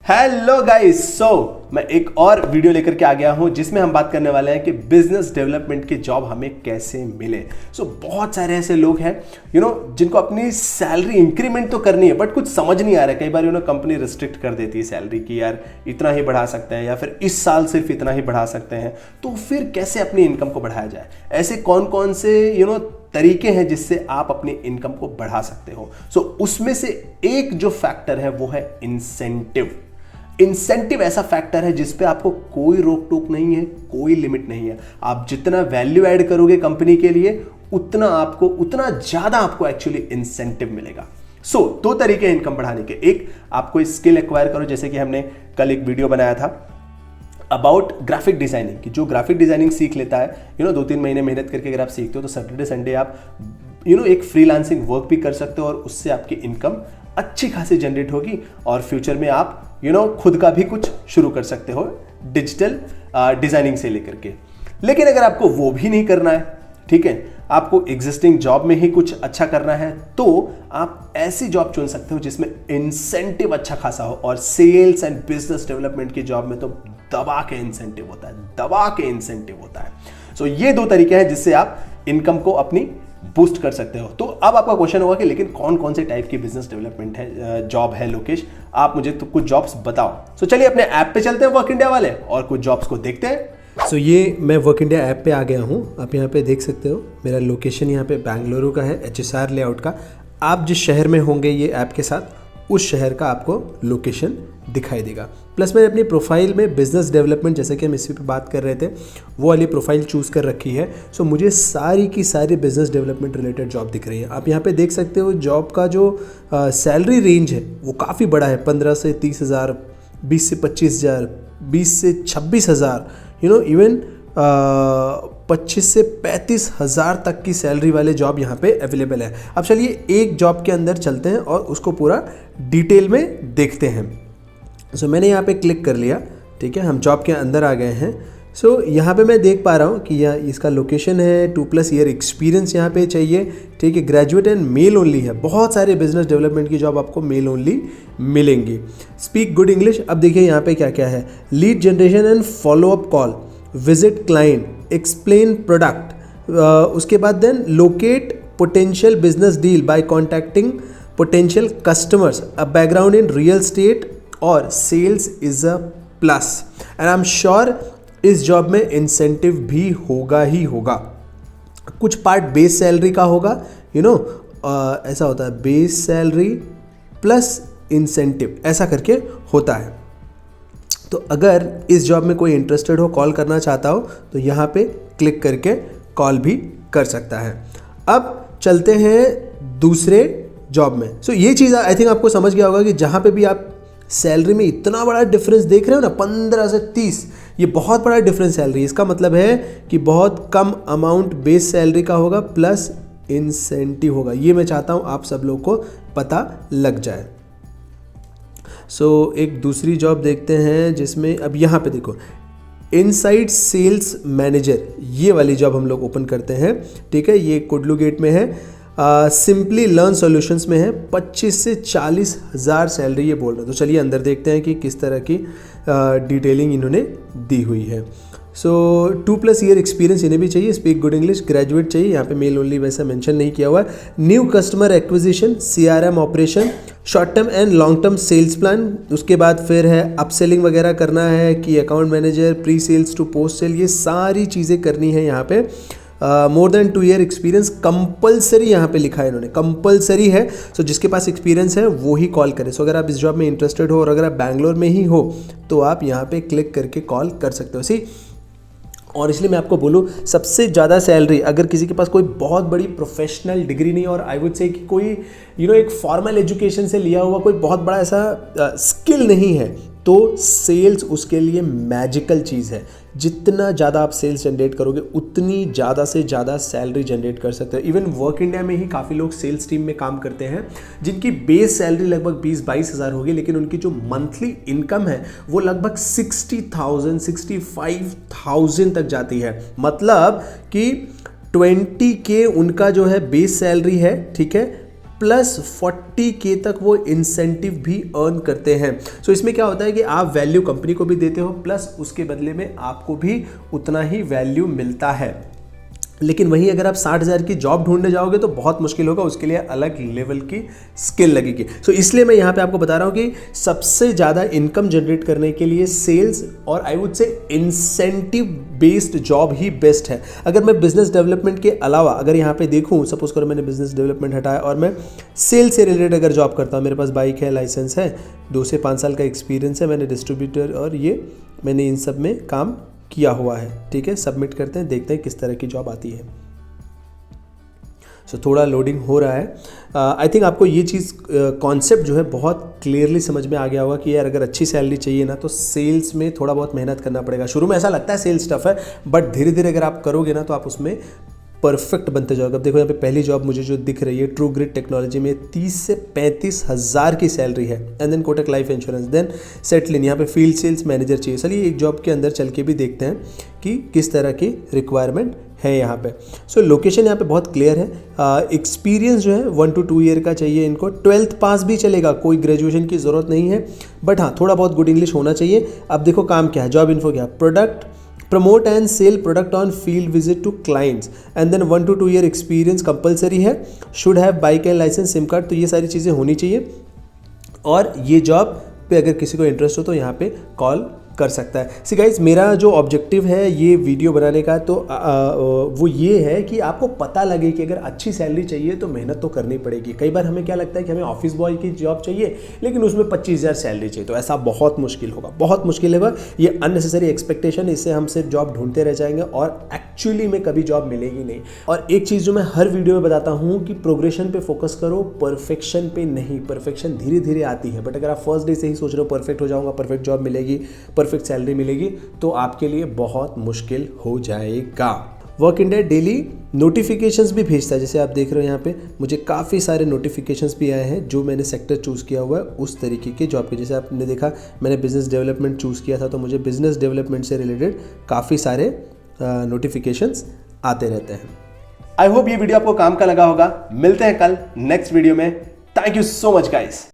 Hello guys, मैं एक और वीडियो लेकर के आ गया हूं जिसमें हम बात करने वाले हैं कि बिजनेस डेवलपमेंट की जॉब हमें कैसे मिले। बहुत सारे ऐसे लोग हैं जिनको अपनी सैलरी इंक्रीमेंट तो करनी है बट कुछ समझ नहीं आ रहा है। कई बार कंपनी रिस्ट्रिक्ट कर देती है सैलरी की, यार इतना ही बढ़ा सकते हैं या फिर इस साल सिर्फ इतना ही बढ़ा सकते हैं। तो फिर कैसे अपनी इनकम को बढ़ाया जाए? ऐसे कौन कौन से तरीके हैं जिससे आप अपनी इनकम को बढ़ा सकते हो। उसमें से एक जो फैक्टर है वो है इंसेंटिव। इंसेंटिव ऐसा फैक्टर है जिस पे आपको कोई रोक टोक नहीं है, कोई लिमिट नहीं है। आप जितना वैल्यू ऐड करोगे कंपनी के लिए उतना ज्यादा आपको एक्चुअली इंसेंटिव मिलेगा। दो तरीके हैं इनकम बढ़ाने के। एक, आपको स्किल एक्वायर करो, जैसे कि हमने कल एक वीडियो बनाया था अबाउट ग्राफिक डिजाइनिंग की। जो ग्राफिक डिजाइनिंग सीख लेता है 2-3 महीने मेहनत करके अगर आप सीखते हो तो सैटरडे संडे आप एक फ्रीलांसिंग वर्क भी कर सकते हो और उससे आपकी इनकम अच्छी खासी जनरेट होगी और फ्यूचर में आप खुद का भी कुछ शुरू कर सकते हो डिजिटल डिजाइनिंग से लेकर के। लेकिन अगर आपको वो भी नहीं करना है, ठीक है, आपको एग्जिस्टिंग जॉब में ही कुछ अच्छा करना है, तो आप ऐसी जॉब चुन सकते हो जिसमें इंसेंटिव अच्छा खासा हो। और सेल्स एंड बिजनेस डेवलपमेंट की जॉब में तो दबा के इंसेंटिव होता है। ये दो तरीके हैं जिससे आप इनकम को अपनी बूस्ट कर सकते हो। तो अब आपका क्वेश्चन होगा कि लेकिन कौन कौन से टाइप की बिजनेस डेवलपमेंट है जॉब है लोकेश, आप मुझे तो कुछ जॉब्स बताओ। चलिए अपने ऐप पे चलते हैं वर्क इंडिया वाले और कुछ जॉब्स को देखते हैं। ये मैं वर्क इंडिया ऐप पे आ गया हूँ। आप यहाँ पे देख सकते हो मेरा लोकेशन यहाँ पे बेंगलुरु का है, HSR लेआउट का। आप जिस शहर में होंगे ये ऐप के साथ, उस शहर का आपको लोकेशन दिखाई देगा। प्लस मैंने अपनी प्रोफाइल में बिजनेस डेवलपमेंट, जैसे कि हम इसी पे बात कर रहे थे, वो वाली प्रोफाइल चूज़ कर रखी है। मुझे सारी की सारी बिजनेस डेवलपमेंट रिलेटेड जॉब दिख रही है। आप यहाँ पे देख सकते हो जॉब का जो सैलरी रेंज है वो काफ़ी बड़ा है। 15 से 30 हज़ार, 20 से 25 हज़ार, 20 से 26 हज़ार, इवन 25 से 35 हज़ार तक की सैलरी वाले जॉब यहाँ पे अवेलेबल है। अब चलिए एक जॉब के अंदर चलते हैं और उसको पूरा डिटेल में देखते हैं। मैंने यहाँ पे क्लिक कर लिया, ठीक है, हम जॉब के अंदर आ गए हैं। यहाँ पे मैं देख पा रहा हूँ कि यह इसका लोकेशन है, 2+ ईयर एक्सपीरियंस यहाँ पे चाहिए, ठीक है, ग्रेजुएट एंड मेल ओनली है। बहुत सारे बिजनेस डेवलपमेंट की जॉब आपको मेल ओनली मिलेंगी। Speak good English. अब देखिए यहाँ पे क्या क्या है, lead generation and follow-up call, visit client, explain product, उसके बाद then locate potential business deal by contacting potential customers, a background in real state और sales is a plus. And I am sure इस job में incentive भी होगा ही होगा। कुछ part base salary का होगा, ऐसा होता है, बेस सैलरी प्लस इंसेंटिव, ऐसा करके होता है। तो अगर इस जॉब में कोई इंटरेस्टेड हो, कॉल करना चाहता हो, तो यहाँ पे क्लिक करके कॉल भी कर सकता है। अब चलते हैं दूसरे जॉब में। ये चीज़ आई थिंक आपको समझ गया होगा कि जहाँ पे भी आप सैलरी में इतना बड़ा डिफरेंस देख रहे हो ना, 15 से 30, ये बहुत बड़ा डिफरेंस सैलरी। इसका मतलब है कि बहुत कम अमाउंट बेस सैलरी का होगा प्लस इंसेंटिव होगा। ये मैं चाहता हूँ आप सब लोग को पता लग जाए। एक दूसरी जॉब देखते हैं जिसमें अब यहाँ पे देखो, इनसाइड सेल्स मैनेजर, ये वाली जॉब हम लोग ओपन करते हैं, ठीक है। ये कोडलू गेट में है, सिंपली लर्न सॉल्यूशंस में है। 25 से 40 हज़ार सैलरी ये बोल रहे हैं। तो चलिए अंदर देखते हैं कि किस तरह की डिटेलिंग इन्होंने दी हुई है। 2+ ईयर एक्सपीरियंस इन्हें भी चाहिए, स्पीक गुड इंग्लिश, ग्रेजुएट चाहिए, यहाँ पे मेल ओनली वैसा मेंशन नहीं किया हुआ है। New customer acquisition, CRM operation, short term and long term sales plan, उसके बाद फिर है अपसेलिंग वगैरह करना है, कि account manager, pre sales to post sale, ये सारी चीज़ें करनी है यहाँ पे। More than 2 year experience compulsory यहाँ पे लिखा है इन्होंने, कंपलसरी है। जिसके पास एक्सपीरियंस है वो ही कॉल करे। अगर आप इस जॉब में इंटरेस्टेड हो और अगर आप बैंगलोर में ही हो तो आप यहाँ पे क्लिक करके कॉल कर सकते हो। और इसलिए मैं आपको बोलूँ, सबसे ज़्यादा सैलरी अगर किसी के पास कोई बहुत बड़ी प्रोफेशनल डिग्री नहीं, और आई वुड से कि कोई एक फॉर्मल एजुकेशन से लिया हुआ कोई बहुत बड़ा ऐसा स्किल नहीं है, तो सेल्स उसके लिए मैजिकल चीज़ है। जितना ज़्यादा आप सेल्स जनरेट करोगे उतनी ज़्यादा से ज़्यादा सैलरी जनरेट कर सकते हो। इवन वर्क इंडिया में ही काफ़ी लोग सेल्स टीम में काम करते हैं जिनकी बेस सैलरी लगभग 20-22 हज़ार होगी, लेकिन उनकी जो मंथली इनकम है वो लगभग 60,000 65,000 तक जाती है। मतलब कि 20K उनका जो है बेस सैलरी है, ठीक है, प्लस 40K तक वो इंसेंटिव भी अर्न करते हैं। सो इसमें क्या होता है कि आप वैल्यू कंपनी को भी देते हो, प्लस उसके बदले में आपको भी उतना ही वैल्यू मिलता है। लेकिन वहीं अगर आप 60,000 की जॉब ढूंढने जाओगे तो बहुत मुश्किल होगा, उसके लिए अलग लेवल की स्किल लगेगी। सो इसलिए मैं यहाँ पे आपको बता रहा हूँ कि सबसे ज़्यादा इनकम जनरेट करने के लिए सेल्स और I would say incentive based job he best है। अगर मैं बिजनेस डेवलपमेंट के अलावा अगर यहाँ पे देखूँ, सपोज करो मैंने बिजनेस डेवलपमेंट हटाया और मैं सेल्स से रिलेटेड अगर जॉब करता हूँ, मेरे पास बाइक है, लाइसेंस है, 2 से 5 साल का एक्सपीरियंस है, मैंने डिस्ट्रीब्यूटर और ये मैंने इन सब में काम किया हुआ है, ठीक है। सबमिट करते हैं, देखते हैं किस तरह की जॉब आती है। सो थोड़ा लोडिंग हो रहा है। आई थिंक आपको ये चीज़ कॉन्सेप्ट जो है बहुत क्लियरली समझ में आ गया होगा कि यार अगर अच्छी सैलरी चाहिए ना तो सेल्स में थोड़ा बहुत मेहनत करना पड़ेगा। शुरू में ऐसा लगता है सेल्स टफ है, बट धीरे धीरे अगर आप करोगे ना तो आप उसमें परफेक्ट बनते जाओगे। अब देखो यहाँ पे पहली जॉब मुझे जो दिख रही है ट्रू ग्रिड टेक्नोलॉजी में 30 से 35 हज़ार की सैलरी है। And then Kotak life insurance, then सेटलिन, यहाँ पे फील्ड सेल्स मैनेजर चाहिए। चलिए एक जॉब के अंदर चल के भी देखते हैं कि किस तरह की रिक्वायरमेंट है यहाँ पे। सो लोकेशन यहाँ पे बहुत क्लियर है। एक्सपीरियंस जो है 1 to 2 ईयर का चाहिए इनको। 12th पास भी चलेगा, कोई ग्रेजुएशन की ज़रूरत नहीं है, बट हाँ थोड़ा बहुत गुड इंग्लिश होना चाहिए। अब देखो काम क्या है, जॉब इन्फो क्या है, product promote and sell product on field visit to clients, and then 1 to 2 year experience compulsory है, should have bike and licence, sim card, तो ये सारी चीज़ें होनी चाहिए। और ये जॉब पे अगर किसी को इंटरेस्ट हो तो यहाँ पे कॉल कर सकता है। सी गाइज, मेरा जो ऑब्जेक्टिव है ये वीडियो बनाने का तो वो ये है कि आपको पता लगे कि अगर अच्छी सैलरी चाहिए तो मेहनत तो करनी पड़ेगी। कई बार हमें क्या लगता है कि हमें ऑफिस बॉय की जॉब चाहिए लेकिन उसमें 25,000 सैलरी चाहिए, तो ऐसा बहुत मुश्किल होगा, बहुत मुश्किल होगा। ये अननेसेसरी एक्सपेक्टेशन, इससे हम सिर्फ जॉब ढूंढते रह जाएंगे और एक्चुअली में कभी जॉब मिलेगी नहीं। और एक चीज़ जो मैं हर वीडियो में बताता हूँ कि प्रोग्रेशन पे फोकस करो, परफेक्शन पे नहीं। परफेक्शन धीरे धीरे आती है, बट अगर आप फर्स्ट डे से ही सोच रहे हो परफेक्ट हो जाऊंगा, परफेक्ट जॉब मिलेगी, परफेक्ट सैलरी मिलेगी, तो आपके लिए बहुत मुश्किल हो जाएगा। वर्क इंडिया डेली नोटिफिकेशंस भी भेजता है, जैसे आप देख रहे हो यहाँ पे मुझे काफ़ी सारे नोटिफिकेशंस भी आए हैं जो मैंने सेक्टर चूज़ किया हुआ है उस तरीके के जॉब के। जैसे आपने देखा मैंने बिजनेस डेवलपमेंट चूज़ किया था, तो मुझे बिजनेस डेवलपमेंट से रिलेटेड काफ़ी सारे नोटिफिकेशंस आते रहते हैं। आई होप ये वीडियो आपको काम का लगा होगा। मिलते हैं कल नेक्स्ट वीडियो में। Thank you so much guys.